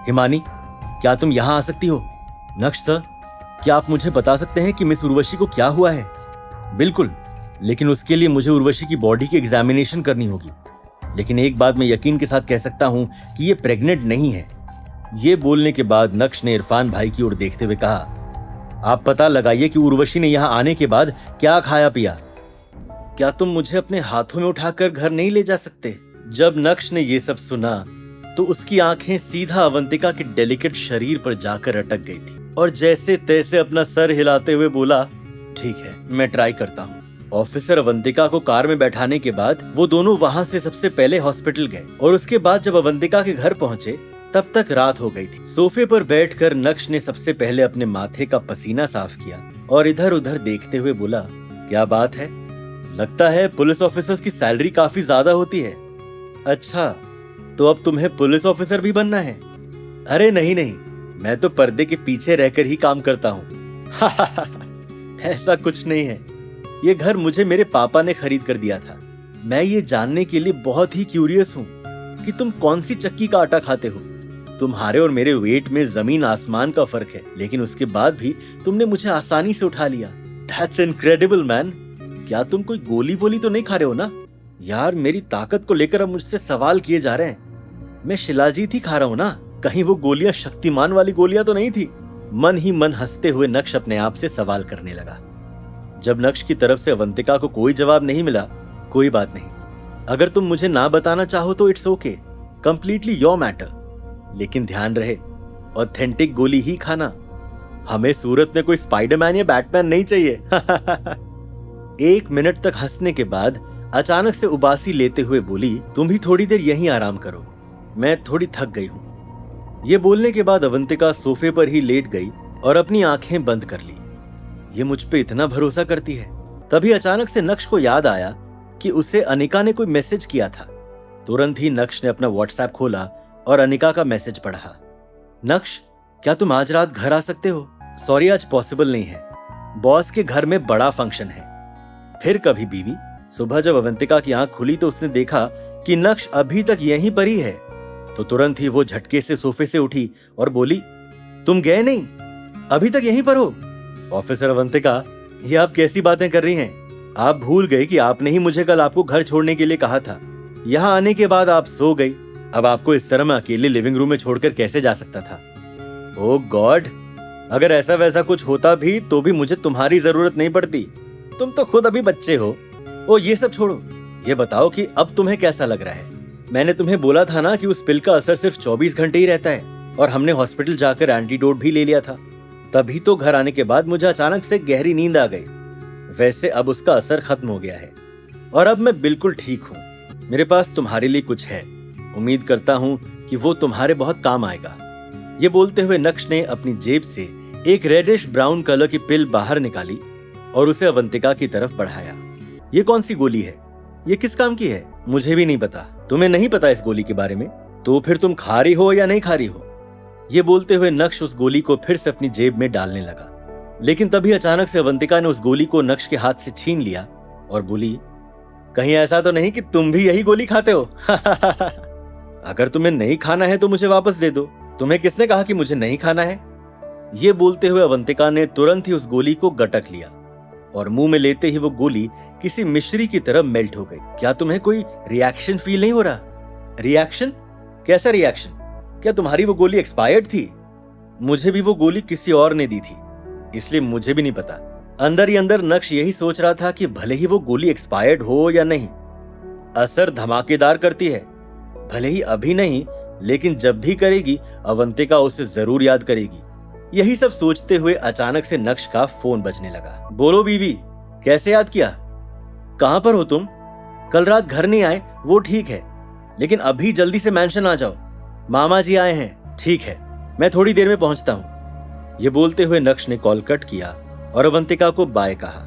हिमानी, क्या तुम यहाँ आ सकती हो? नक्श सर, क्या आप मुझे बता सकते हैं कि मिस उर्वशी को क्या हुआ है? बिल्कुल, लेकिन उसके लिए मुझे उर्वशी की बॉडी की एग्जामिनेशन करनी होगी। लेकिन एक बात मैं यकीन के साथ कह सकता हूँ कि ये प्रेग्नेंट नहीं है। ये बोलने के बाद नक्श ने इरफान भाई की ओर देखते हुए कहा, आप पता लगाइए कि उर्वशी ने यहाँ आने के बाद क्या खाया पिया। क्या तुम मुझे अपने हाथों में उठाकर घर नहीं ले जा सकते? जब नक्श ने ये सब सुना तो उसकी आंखें सीधा अवंतिका के डेलिकेट शरीर पर जाकर अटक गई थी और जैसे तैसे अपना सर हिलाते हुए बोला, ठीक है, मैं ट्राई करता हूँ। ऑफिसर अवंतिका को कार में बैठाने के बाद वो दोनों वहाँ से सबसे पहले हॉस्पिटल गए और उसके बाद जब अवंतिका के घर पहुँचे तब तक रात हो गई थी। सोफे पर बैठकर नक्श ने सबसे पहले अपने माथे का पसीना साफ किया और इधर उधर देखते हुए बोला, क्या बात है? लगता है पुलिस ऑफिसर्स की सैलरी काफी ज्यादा होती है। अच्छा, तो अब तुम्हें पुलिस ऑफिसर भी बनना है? अरे नहीं नहीं, मैं तो पर्दे के पीछे रहकर ही काम करता हूँ। ऐसा कुछ नहीं है, ये घर मुझे मेरे पापा ने खरीद कर दिया था। मैं ये जानने के लिए बहुत ही क्यूरियस हूँ कि तुम कौन सी चक्की का आटा खाते हो। तुम्हारे और मेरे वेट में जमीन आसमान का फर्क है, लेकिन उसके बाद भी तुमने मुझे आसानी से उठा लिया। That's incredible, man। क्या तुम कोई गोली वोली तो नहीं खा रहे हो ना? यार, मेरी ताकत को लेकर अब मुझसे सवाल किए जा रहे हैं। मैं शिलाजीत ही खा रहा हूँ ना? कहीं वो गोलियां शक्तिमान वाली गोलियां तो नहीं थी? मन ही मन हंसते हुए नक्श अपने आप से सवाल करने लगा। जब नक्श की तरफ से अवंतिका को कोई जवाब नहीं मिला, कोई बात नहीं, अगर तुम मुझे ना बताना चाहो तो it's okay, completely your matter. लेकिन ध्यान रहे, ऑथेंटिक गोली ही खाना। हमें सूरत में कोई स्पाइडरमैन या बैटमैन नहीं चाहिए। 1 मिनट तक हंसने के बाद अचानक से उबासी लेते हुए बोली, तुम भी थोड़ी देर यहीं आराम करो, मैं थोड़ी थक गई हूं। ये बोलने के बाद अवंतिका सोफे पर ही लेट गई और अपनी आंखें बंद कर ली। ये मुझ पे इतना भरोसा करती है। तभी अचानक से नक्श को याद आया कि उसे अनिका ने कोई मैसेज किया था। तुरंत ही नक्श ने अपना व्हाट्सएप खोला और अनिका का मैसेज पढ़ा। नक्श, क्या तुम आज रात घर आ सकते हो? सॉरी, आज पॉसिबल नहीं है, बॉस के घर में बड़ा फंक्शन है। फिर कभी बीवी। सुबह जब अवंतिका की आंख खुली तो उसने देखा कि नक्श अभी तक यहीं पर ही है। तो तुरंत ही वो झटके से सोफे से उठी और बोली, तुम गए नहीं? अभी तक यहीं पर हो? ऑफिसर अवंतिका, ये आप कैसी बातें कर रही हैं? आप भूल गए कि आपने ही मुझे कल आपको घर छोड़ने के लिए कहा था। यहाँ आने के बाद आप सो गई। अब आपको इस तरह मैं अकेले लिविंग रूम में छोड़कर कैसे जा सकता था? ओह गॉड, अगर ऐसा वैसा कुछ होता भी तो भी मुझे तुम्हारी जरूरत नहीं पड़ती। तुम तो खुद अभी बच्चे हो। ओ ये सब छोड़ो, ये बताओ कि अब तुम्हें कैसा लग रहा है? मैंने तुम्हें बोला था ना कि उस पिल का असर सिर्फ 24 घंटे ही रहता है, और हमने हॉस्पिटल जाकर एंटीडोट भी ले लिया था। तभी तो घर आने के बाद मुझे अचानक से गहरी नींद आ गई। वैसे अब उसका असर खत्म हो गया है और अब मैं बिल्कुल ठीक हूँ। मेरे पास तुम्हारे लिए कुछ है, उम्मीद करता हूँ कि वो तुम्हारे बहुत काम आएगा। ये बोलते हुए नक्श ने अपनी जेब से एक रेडिश ब्राउन कलर की पिल बाहर निकाली और उसे अवंतिका की तरफ बढ़ाया। ये कौन सी गोली है? ये किस काम की है? मुझे भी नहीं पता। तुम्हें नहीं पता इस गोली के बारे में? तो फिर तुम खा रही हो या नहीं खा रही हो? ये बोलते हुए नक्श उस गोली को फिर से अपनी जेब में डालने लगा, लेकिन तभी अचानक से अवंतिका ने उस गोली को नक्श के हाथ से छीन लिया और बोली, कहीं ऐसा तो नहीं कि तुम भी यही गोली खाते हो? अगर तुम्हें नहीं खाना है तो मुझे वापस दे दो। तुम्हें किसने कहा कि मुझे नहीं खाना है? ये बोलते हुए अवंतिका ने तुरंत ही उस गोली को गटक लिया और मुंह में लेते ही वो गोली किसी मिश्री की तरह मेल्ट हो गई। क्या तुम्हें कोई रिएक्शन फील नहीं हो रहा? रिएक्शन? कैसा रिएक्शन? क्या तुम्हारी वो गोली एक्सपायर्ड थी? मुझे भी वो गोली किसी और ने दी थी, इसलिए मुझे भी नहीं पता। अंदर ही अंदर नक्श यही सोच रहा था कि भले ही वो गोली एक्सपायर्ड हो या नहीं, असर धमाकेदार करती है। भले ही अभी नहीं, लेकिन जब भी करेगी अवंतिका उसे जरूर याद करेगी। यही सब सोचते हुए अचानक से नक्श का फोन बजने लगा। बोलो बीवी, कैसे याद किया? कहां पर हो तुम? कल रात घर नहीं आए वो ठीक है, लेकिन अभी जल्दी से मैंशन आ जाओ, मामा जी आए हैं। ठीक है, मैं थोड़ी देर में पहुंचता हूं। ये बोलते हुए नक्श ने कॉल कट किया और अवंतिका को बाय कहा।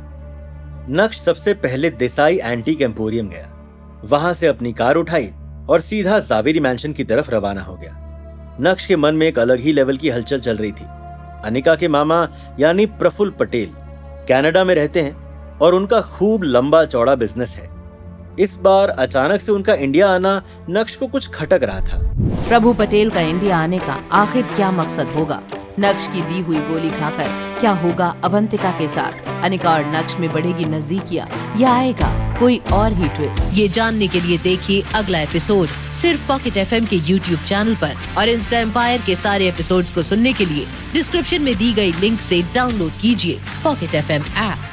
नक्श सबसे पहले देसाई एंटीक एम्पोरियम गया, वहां से अपनी कार उठाई और सीधा जावेरी मैंशन की तरफ रवाना हो गया। नक्श के मन में एक अलग ही लेवल की हलचल चल रही थी। अनिका के मामा यानी प्रफुल्ल पटेल कनाडा में रहते हैं और उनका खूब लंबा चौड़ा बिजनेस है। इस बार अचानक से उनका इंडिया आना नक्श को कुछ खटक रहा था। प्रभु पटेल का इंडिया आने का आखिर क्या मकसद होगा? नक्श की दी हुई गोली खाकर क्या होगा अवंतिका के साथ? अनिका और नक्श में बढ़ेगी नजदीकियां या आएगा कोई और ही ट्विस्ट? ये जानने के लिए देखिए अगला एपिसोड सिर्फ पॉकेट एफएम के YouTube चैनल पर, और इंस्टा एम्पायर के सारे एपिसोड्स को सुनने के लिए डिस्क्रिप्शन में दी गई लिंक से डाउनलोड कीजिए पॉकेट एफएम ऐप।